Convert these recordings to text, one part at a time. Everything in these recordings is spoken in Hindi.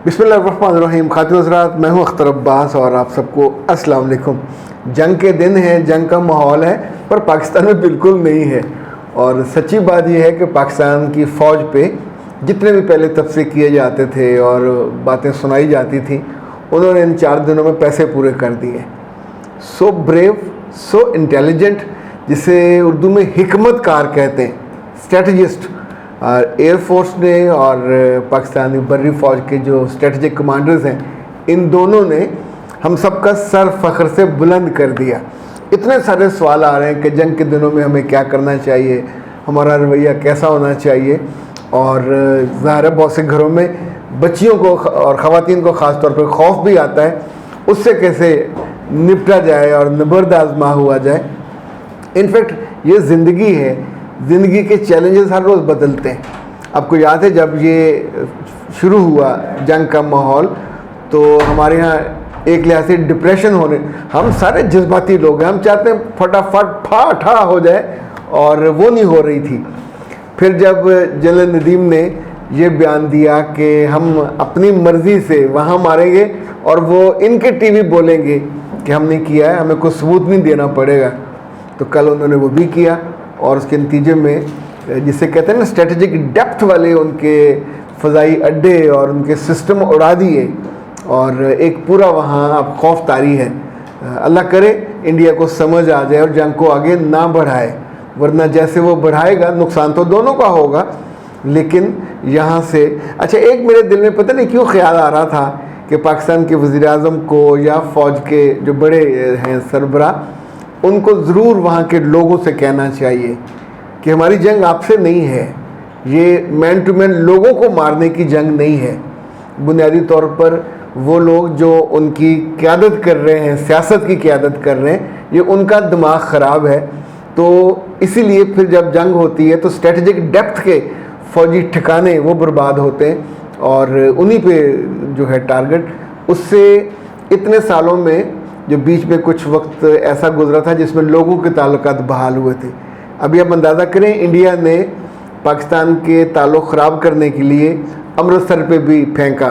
बिस्मिल्लाहिर्रहमानिर्रहीम। खातिन हज़रात, मैं हूँ अख्तर अब्बास और आप सबको अस्सलाम वालेकुम। जंग के दिन हैं, जंग का माहौल है, पर पाकिस्तान में बिल्कुल नहीं है। और सच्ची बात यह है कि पाकिस्तान की फ़ौज पे जितने भी पहले तबसरे किए जाते थे और बातें सुनाई जाती थी, उन्होंने इन 4 दिनों में पैसे पूरे कर दिए। सो ब्रेव, सो इंटेलिजेंट, जिसे उर्दू में हिकमत कार कहते हैं, स्ट्रेटजिस्ट। एयरफोर्स ने और पाकिस्तानी बर्री फ़ौज के जो स्ट्रेटजिक कमांडर्स हैं, इन दोनों ने हम सबका सर फ़ख्र से बुलंद कर दिया। इतने सारे सवाल आ रहे हैं कि जंग के दिनों में हमें क्या करना चाहिए, हमारा रवैया कैसा होना चाहिए। और ज़ाहिर है बहुत से घरों में बच्चियों को और ख़वातीन को ख़ास तौर पर खौफ भी आता है, उससे कैसे निपटा जाए और नबर्द आज़मा हुआ जाए। इनफैक्ट ये ज़िंदगी है, ज़िंदगी के चैलेंजेस हर रोज़ बदलते हैं। आपको याद है जब ये शुरू हुआ जंग का माहौल, तो हमारे यहाँ एक लिहाज से डिप्रेशन होने, हम सारे जज्बाती लोग हैं, हम चाहते हैं फटाफट ठा हो जाए, और वो नहीं हो रही थी। फिर जब जनरल नदीम ने ये बयान दिया कि हम अपनी मर्ज़ी से वहाँ मारेंगे और वो इनके टीवी बोलेंगे कि हमने किया है, हमें कोई सबूत नहीं देना पड़ेगा, तो कल उन्होंने वो भी किया। और उसके नतीजे में जिसे कहते हैं ना स्ट्रेटजिक डेप्थ वाले उनके फ़ज़ाई अड्डे और उनके सिस्टम उड़ा दिए, और एक पूरा वहाँ अब खौफ तारी है। अल्लाह करे इंडिया को समझ आ जाए और जंग को आगे ना बढ़ाए, वरना जैसे वो बढ़ाएगा नुकसान तो दोनों का होगा। लेकिन यहाँ से अच्छा, एक मेरे दिल में पता नहीं क्यों ख्याल आ रहा था कि पाकिस्तान के वज़ीर आज़म को या फ़ौज के जो बड़े हैं सरबरा, उनको ज़रूर वहाँ के लोगों से कहना चाहिए कि हमारी जंग आपसे नहीं है, ये मैन टू मैन लोगों को मारने की जंग नहीं है। बुनियादी तौर पर वो लोग जो उनकी क़यादत कर रहे हैं, सियासत की क़यादत कर रहे हैं, ये उनका दिमाग ख़राब है। तो इसीलिए फिर जब जंग होती है तो स्ट्रेटजिक डेप्थ के फ़ौजी ठिकाने वो बर्बाद होते हैं, और उन्हीं पे जो है टारगेट। उससे इतने सालों में जो बीच में कुछ वक्त ऐसा गुजरा था जिसमें लोगों के ताल्लुकात बहाल हुए थे। अभी आप अंदाज़ा करें, इंडिया ने पाकिस्तान के ताल्लुक़ ख़राब करने के लिए अमृतसर पे भी फेंका।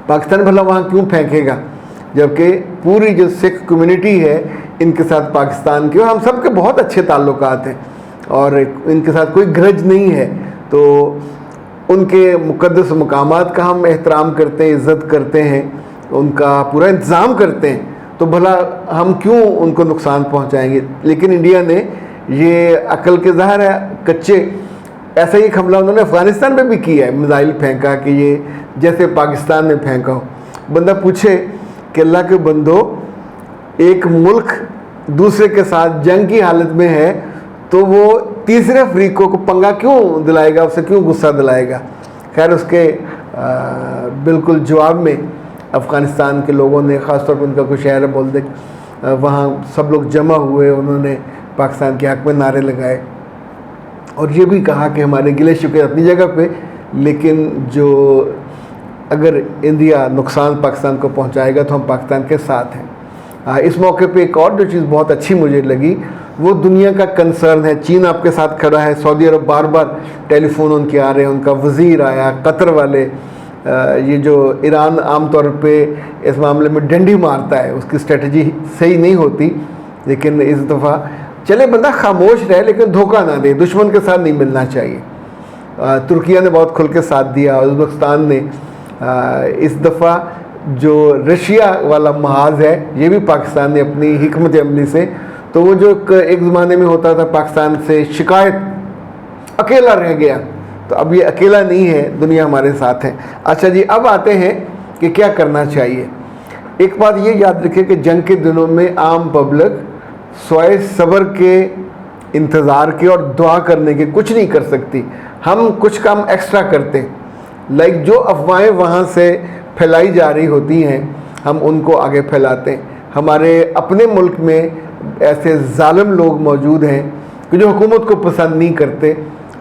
पाकिस्तान भला वहाँ क्यों फेंकेगा, जबकि पूरी जो सिख कम्युनिटी है इनके साथ पाकिस्तान के और हम सब के बहुत अच्छे ताल्लुकात हैं और इनके साथ कोई ग्रज नहीं है। तो उनके मुक़द्दस मकामात का हम एहतराम करते हैं, इज़्ज़त करते हैं, उनका पूरा इंतज़ाम करते हैं, तो भला हम क्यों उनको नुकसान पहुंचाएंगे। लेकिन इंडिया ने ये अकल के ज़ाहिर है कच्चे, ऐसा ही हमला उन्होंने अफ़गानिस्तान में भी किया है, मिसाइल फेंका कि ये जैसे पाकिस्तान में फेंका हो। बंदा पूछे कि अल्लाह के बंदो, एक मुल्क दूसरे के साथ जंग की हालत में है तो वो तीसरे अफ्रीकों को पंगा क्यों दिलाएगा, उसे क्यों गुस्सा दिलाएगा। खैर उसके बिल्कुल जवाब में अफ़गानिस्तान के लोगों ने, ख़ास तौर पर उनका कोई शहर है बोल दे, वहाँ सब लोग जमा हुए, उन्होंने पाकिस्तान के हक़ में नारे लगाए और ये भी कहा कि हमारे गिले शिकवे अपनी जगह पे, लेकिन जो अगर इंडिया नुकसान पाकिस्तान को पहुँचाएगा तो हम पाकिस्तान के साथ हैं। इस मौके पे एक और जो चीज़ बहुत अच्छी मुझे लगी वो दुनिया का कंसर्न है। चीन आपके साथ खड़ा है, सऊदी अरब बार बार टेलीफोन उनके आ रहे हैं, उनका वज़ीर आया, कतर वाले, ये जो ईरान आम तौर पे इस मामले में डंडी मारता है, उसकी स्ट्रेटजी सही नहीं होती, लेकिन इस दफ़ा चले बंदा खामोश रहे लेकिन धोखा ना दे, दुश्मन के साथ नहीं मिलना चाहिए। तुर्किया ने बहुत खुल के साथ दिया, उज़्बेकिस्तान ने। इस दफ़ा जो रशिया वाला महाज है ये भी पाकिस्तान ने अपनी हिकमत अमली से, तो वो जो एक ज़माने में होता था पाकिस्तान से शिकायत, अकेला रह गया, तो अब ये अकेला नहीं है, दुनिया हमारे साथ है। अच्छा जी, अब आते हैं कि क्या करना चाहिए। एक बात ये याद रखें कि जंग के दिनों में आम पब्लिक सोए सब्र के, इंतज़ार के और दुआ करने के कुछ नहीं कर सकती। हम कुछ काम एक्स्ट्रा करते हैं, लाइक जो अफवाहें वहाँ से फैलाई जा रही होती हैं हम उनको आगे फैलाते हैं। हमारे अपने मुल्क में ऐसे जालिम लोग मौजूद हैं कि जो हुकूमत को पसंद नहीं करते,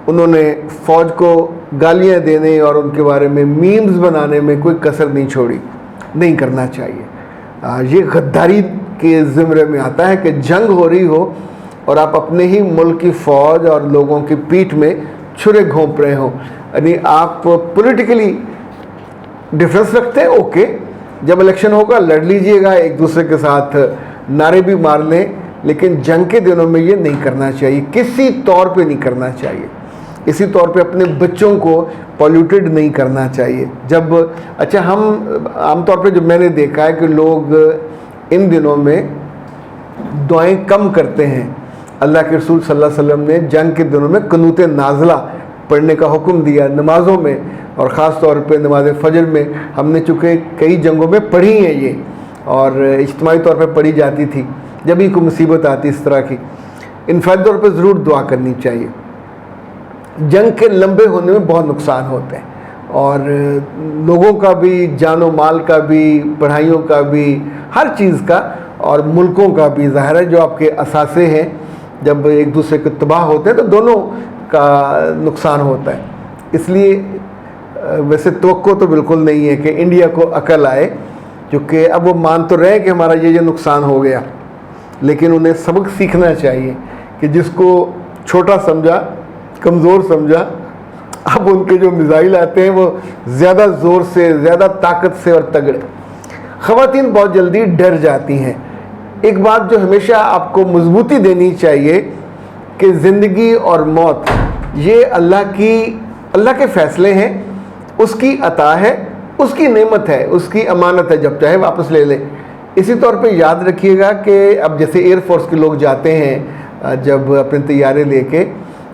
उन्होंने फ़ौज को गालियाँ देने और उनके बारे में मीम्स बनाने में कोई कसर नहीं छोड़ी। नहीं करना चाहिए। ये गद्दारी के ज़िम्रे में आता है कि जंग हो रही हो और आप अपने ही मुल्क की फ़ौज और लोगों की पीठ में छुरे घोंप रहे हो, यानी आप पॉलिटिकली डिफरेंस रखते हैं ओके, जब इलेक्शन होगा लड़ लीजिएगा, एक दूसरे के साथ नारे भी मार लें, लेकिन जंग के दिनों में ये नहीं करना चाहिए, किसी तौर पे नहीं करना चाहिए। इसी तौर पे अपने बच्चों को पॉल्यूटेड नहीं करना चाहिए। जब अच्छा, हम आमतौर पे जो मैंने देखा है कि लोग इन दिनों में दुआएं कम करते हैं। अल्लाह के रसूल सल्लल्लाहु अलैहि वसल्लम ने जंग के दिनों में कुनूत नाज़िला पढ़ने का हुक्म दिया नमाज़ों में, और ख़ास तौर पे नमाज फ़जर में। हमने चूँकि कई जंगों में पढ़ी हैं ये, और इज्तिमाई तौर पे पढ़ी जाती थी जब भी कोई मुसीबत आती इस तरह की। इनफरादी तौर पे ज़रूर दुआ करनी चाहिए। जंग के लंबे होने में बहुत नुकसान होते हैं, और लोगों का भी, जानो माल का भी, पढ़ाइयों का भी, हर चीज़ का, और मुल्कों का भी। ज़ाहिर है जो आपके असासे हैं, जब एक दूसरे के तबाह होते हैं तो दोनों का नुकसान होता है। इसलिए वैसे तवक्को तो बिल्कुल नहीं है कि इंडिया को अकल आए, क्योंकि अब वो मान तो रहे कि हमारा ये नुकसान हो गया, लेकिन उन्हें सबक सीखना चाहिए कि जिसको छोटा समझा, कमज़ोर समझा, अब उनके जो मिसाइल आते हैं वो ज़्यादा ज़ोर से, ज़्यादा ताकत से और तगड़े। ख़वातीन बहुत जल्दी डर जाती हैं। एक बात जो हमेशा आपको मजबूती देनी चाहिए कि ज़िंदगी और मौत ये अल्लाह के फ़ैसले हैं, उसकी अता है, उसकी नेमत है, उसकी अमानत है, जब चाहे वापस ले ले। इसी तौर पे याद रखिएगा कि अब जैसे एयरफोर्स के लोग जाते हैं जब अपने तैयारे लेके,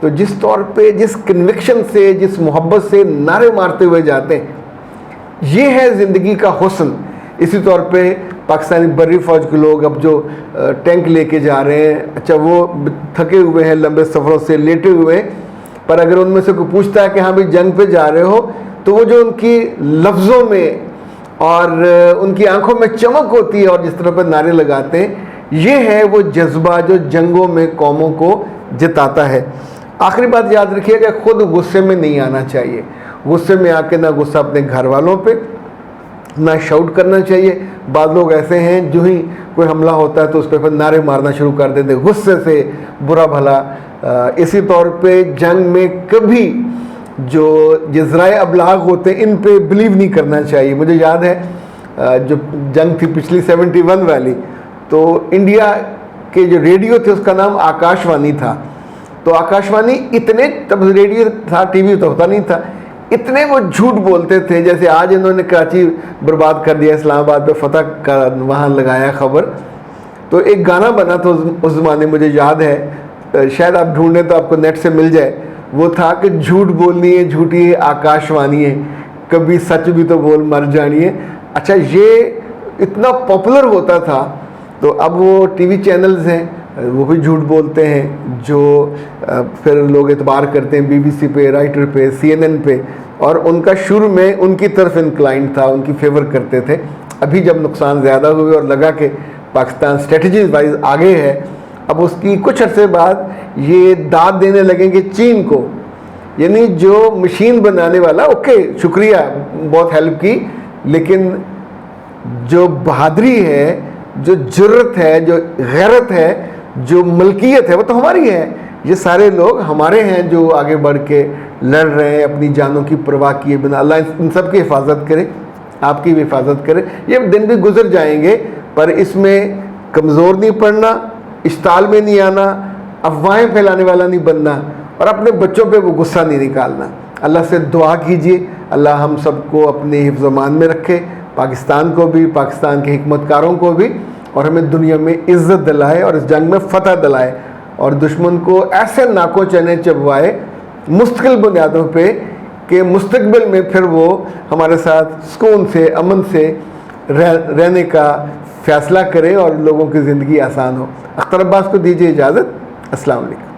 तो जिस तौर पे, जिस कन्विक्शन से, जिस मोहब्बत से नारे मारते हुए जाते हैं, ये है ज़िंदगी का हुस्न। इसी तौर पे पाकिस्तानी बर्री फ़ौज के लोग अब जो टैंक लेके जा रहे हैं, अच्छा वो थके हुए हैं लंबे सफ़रों से, लेटे हुए, पर अगर उनमें से कोई पूछता है कि हाँ भाई जंग पे जा रहे हो, तो वो जो उनकी लफ्ज़ों में और उनकी आंखों में चमक होती है और जिस तरह पर नारे लगाते हैं, ये है वो जज्बा जो जंगों में कौमों को जिताता है। आखिरी बात याद रखिएगा, खुद गुस्से में नहीं आना चाहिए। गुस्से में आके ना गुस्सा अपने घर वालों पे, ना शाउट करना चाहिए। बाद लोग ऐसे हैं जो ही कोई हमला होता है तो उस पर फिर नारे मारना शुरू कर देते गुस्से से, बुरा भला। इसी तौर पे जंग में कभी जो जज़राए अबलाग होते हैं इन पे बिलीव नहीं करना चाहिए। मुझे याद है जो जंग थी पिछली 71 वाली, तो इंडिया के जो रेडियो थे उसका नाम आकाशवाणी था। तो आकाशवाणी इतने, तब रेडियो था, टीवी तो होता नहीं था, इतने वो झूठ बोलते थे। जैसे आज इन्होंने कराची बर्बाद कर दिया, इस्लामाबाद पे फतह का वहाँ लगाया खबर। तो एक गाना बना था उस ज़माने, मुझे याद है, शायद आप ढूंढें तो आपको नेट से मिल जाए। वो था कि झूठ बोलनी है झूठी है आकाशवाणी है, कभी सच भी तो बोल मर जानी है। अच्छा, ये इतना पॉपुलर होता था। तो अब वो टीवी चैनल्स हैं वो भी झूठ बोलते हैं, जो फिर लोग एतबार करते हैं बीबीसी पे, राइटर पे, CNN पे, और उनका शुरू में उनकी तरफ इंक्लाइंड था, उनकी फेवर करते थे। अभी जब नुकसान ज़्यादा हुए और लगा कि पाकिस्तान स्ट्रेटजीज वाइज आगे है, अब उसकी कुछ अरसे बाद ये दाद देने लगेंगे चीन को। यानी जो मशीन बनाने वाला, ओके शुक्रिया, बहुत हेल्प की, लेकिन जो बहादुरी है, जो जुर्रत है, जो गैरत है, जो मलकियत है, वो तो हमारी है। ये सारे लोग हमारे हैं जो आगे बढ़ के लड़ रहे हैं अपनी जानों की परवाह किए बिना। अल्लाह इन सब की हिफाजत करे, आपकी भी हिफाजत करे। ये दिन भी गुजर जाएंगे, पर इसमें कमज़ोर नहीं पड़ना, इश्ताल में नहीं आना, अफवाहें फैलाने वाला नहीं बनना, और अपने बच्चों पे वो गुस्सा नहीं निकालना। अल्लाह से दुआ कीजिए अल्लाह हम सबको अपने हिफ्ज़-ओ-मान में रखे, पाकिस्तान को भी, पाकिस्तान के हिकमतकारों को भी, और हमें दुनिया में इज़्ज़त दिलाए और इस जंग में फ़तह दिलाए, और दुश्मन को ऐसे नाकों चने चबवाए मुस्तकिल बुनियादों पे कि मुस्तकबिल में फिर वो हमारे साथ सुकून से, अमन से रहने का फ़ैसला करे और लोगों की ज़िंदगी आसान हो। अख्तर अब्बास को दीजिए इजाज़त। अस्सलाम वालेकुम।